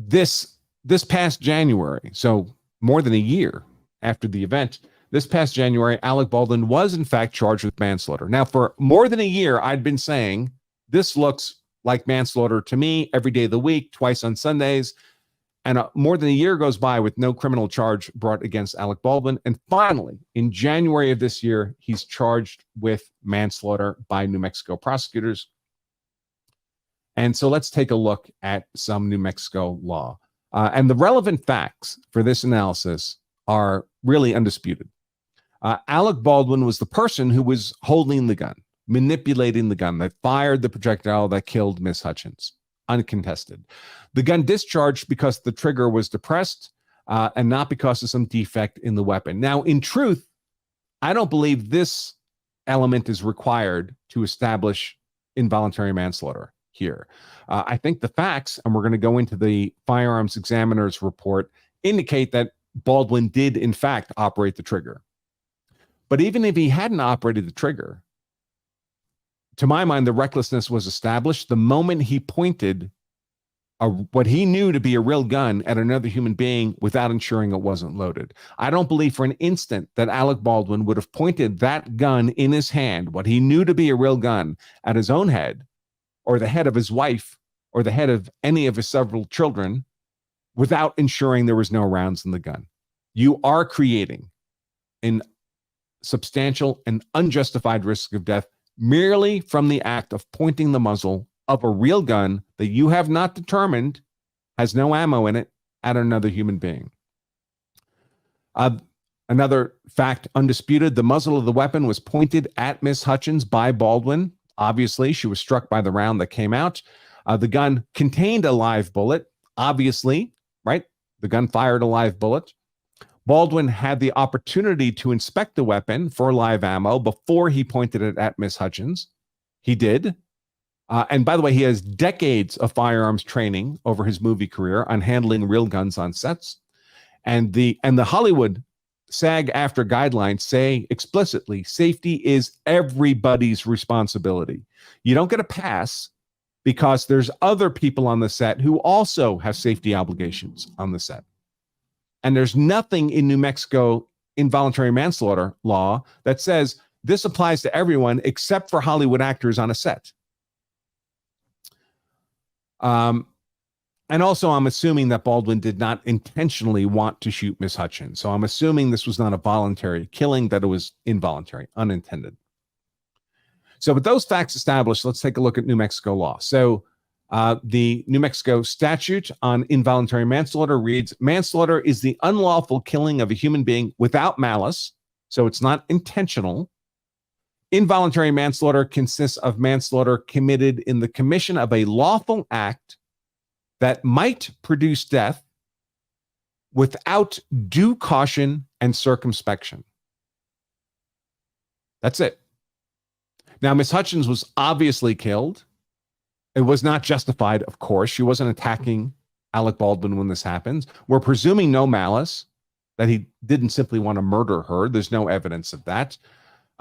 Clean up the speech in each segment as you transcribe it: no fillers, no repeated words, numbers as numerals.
This past January, so more than a year after the event, this past January, Alec Baldwin was in fact charged with manslaughter. Now, for more than a year, I'd been saying this looks like manslaughter to me every day of the week, twice on Sundays. And more than a year goes by with no criminal charge brought against Alec Baldwin. And finally, in January of this year, he's charged with manslaughter by New Mexico prosecutors. And so let's take a look at some New Mexico law. And the relevant facts for this analysis are really undisputed. Alec Baldwin was the person who was holding the gun, manipulating the gun that fired the projectile that killed Miss Hutchins, uncontested. The gun discharged because the trigger was depressed and not because of some defect in the weapon. Now, in truth, I don't believe this element is required to establish involuntary manslaughter here. I think the facts, and we're going to go into the firearms examiner's report, indicate that Baldwin did, in fact, operate the trigger. But even if he hadn't operated the trigger, to my mind, the recklessness was established the moment he pointed what he knew to be a real gun at another human being without ensuring it wasn't loaded. I don't believe for an instant that Alec Baldwin would have pointed that gun in his hand, what he knew to be a real gun, at his own head or the head of his wife or the head of any of his several children without ensuring there was no rounds in the gun. You are creating an substantial and unjustified risk of death merely from the act of pointing the muzzle of a real gun that you have not determined has no ammo in it at another human being. Another fact undisputed, the muzzle of the weapon was pointed at Miss Hutchins by Baldwin. Obviously, she was struck by the round that came out. The gun contained a live bullet. Obviously, right? The gun fired a live bullet. Baldwin had the opportunity to inspect the weapon for live ammo before he pointed it at Miss Hutchins. He did. And by the way, he has decades of firearms training over his movie career on handling real guns on sets. And the Hollywood SAG-AFTRA guidelines say explicitly, safety is everybody's responsibility. You don't get a pass because there's other people on the set who also have safety obligations on the set. And there's nothing in New Mexico involuntary manslaughter law that says this applies to everyone except for Hollywood actors on a set. And also, I'm assuming that Baldwin did not intentionally want to shoot Miss Hutchins. So I'm assuming this was not a voluntary killing, that it was involuntary, unintended. So with those facts established, let's take a look at New Mexico law. So the New Mexico statute on involuntary manslaughter reads, manslaughter is the unlawful killing of a human being without malice. So it's not intentional. Involuntary manslaughter consists of manslaughter committed in the commission of a lawful act that might produce death without due caution and circumspection. That's it. Now, Miss Hutchins was obviously killed. It was not justified, of course. She wasn't attacking Alec Baldwin when this happens. We're presuming no malice, that he didn't simply want to murder her. There's no evidence of that.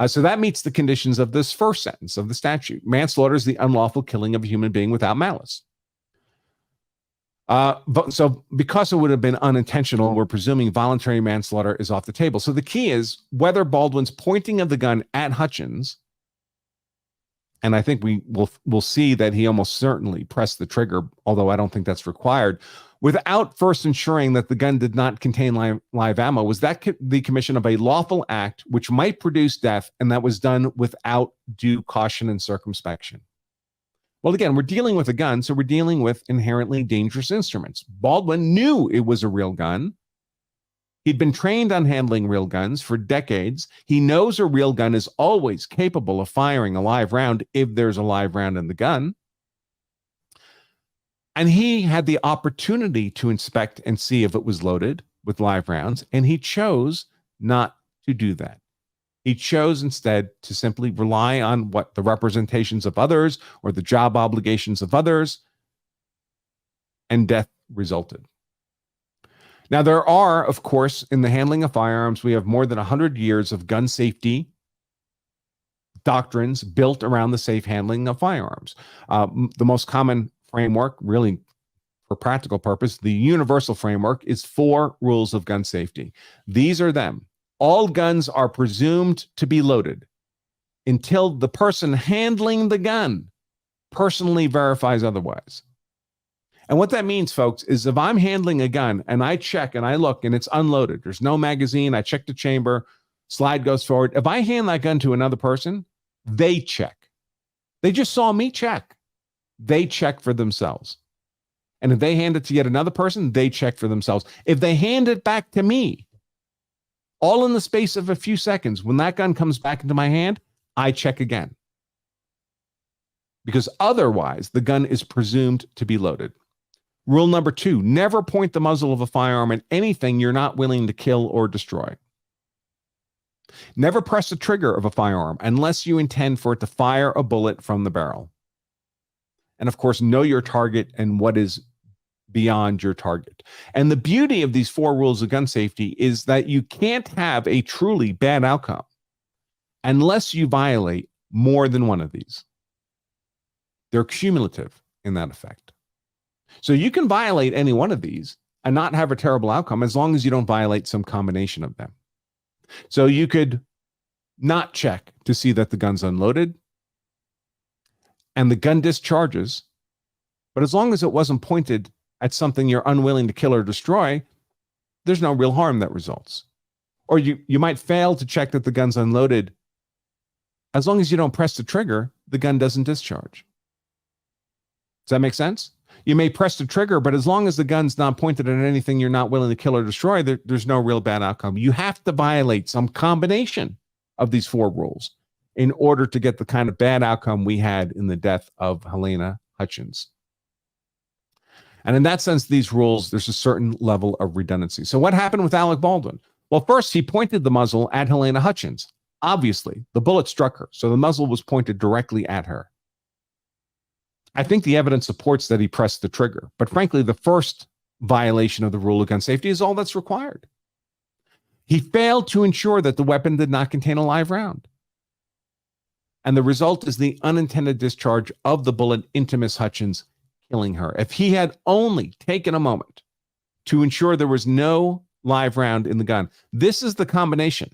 So that meets the conditions of this first sentence of the statute. Manslaughter is the unlawful killing of a human being without malice. So because it would have been unintentional, we're presuming voluntary manslaughter is off the table. So the key is whether Baldwin's pointing of the gun at Hutchins, and I think we'll see that he almost certainly pressed the trigger, although I don't think that's required, without first ensuring that the gun did not contain live ammo, was that the commission of a lawful act which might produce death, and that was done without due caution and circumspection. Well, again, we're dealing with a gun, so we're dealing with inherently dangerous instruments. Baldwin knew it was a real gun. He'd been trained on handling real guns for decades. He knows a real gun is always capable of firing a live round if there's a live round in the gun. And he had the opportunity to inspect and see if it was loaded with live rounds, and he chose not to do that. He chose instead to simply rely on what the representations of others or the job obligations of others, and death resulted. Now, there are, of course, in the handling of firearms, we have more than 100 years of gun safety doctrines built around the safe handling of firearms. The most common framework, really, for practical purpose, the universal framework is 4 rules of gun safety. These are them. All guns are presumed to be loaded until the person handling the gun personally verifies otherwise. And what that means, folks, is if I'm handling a gun and I check and I look and it's unloaded, there's no magazine, I check the chamber, slide goes forward. If I hand that gun to another person, they check. They just saw me check. They check for themselves. And if they hand it to yet another person, they check for themselves. If they hand it back to me, all in the space of a few seconds, when that gun comes back into my hand, I check again. Because otherwise, the gun is presumed to be loaded. Rule number 2, never point the muzzle of a firearm at anything you're not willing to kill or destroy. Never press the trigger of a firearm unless you intend for it to fire a bullet from the barrel. And of course, know your target and what is beyond your target. And the beauty of these 4 rules of gun safety is that you can't have a truly bad outcome unless you violate more than one of these. They're cumulative in that effect. So you can violate any one of these and not have a terrible outcome as long as you don't violate some combination of them. So you could not check to see that the gun's unloaded and the gun discharges, but as long as it wasn't pointed at something you're unwilling to kill or destroy, there's no real harm that results. Or you might fail to check that the gun's unloaded. As long as you don't press the trigger, the gun doesn't discharge. Does that make sense? You may press the trigger, but as long as the gun's not pointed at anything you're not willing to kill or destroy, there's no real bad outcome. You have to violate some combination of these 4 rules in order to get the kind of bad outcome we had in the death of Helena Hutchins. And in that sense, these rules, there's a certain level of redundancy. So what happened with Alec Baldwin? Well, first, he pointed the muzzle at Helena Hutchins. Obviously, the bullet struck her, so the muzzle was pointed directly at her. I think the evidence supports that he pressed the trigger. But frankly, the first violation of the rule of gun safety is all that's required. He failed to ensure that the weapon did not contain a live round. And the result is the unintended discharge of the bullet into Miss Hutchins, killing her. If he had only taken a moment to ensure there was no live round in the gun, this is the combination.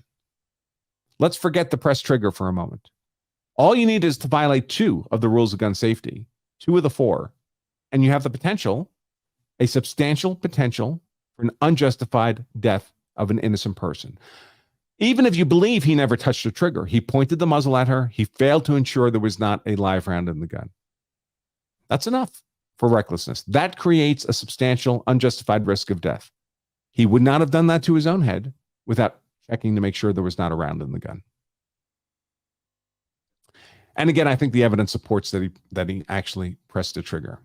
Let's forget the press trigger for a moment. All you need is to violate 2 of the rules of gun safety, 2 of the 4, and you have the potential, a substantial potential, for an unjustified death of an innocent person. Even if you believe he never touched the trigger, he pointed the muzzle at her, he failed to ensure there was not a live round in the gun. That's enough for recklessness. That creates a substantial, unjustified risk of death. He would not have done that to his own head without checking to make sure there was not a round in the gun. And again, I think the evidence supports that he actually pressed the trigger.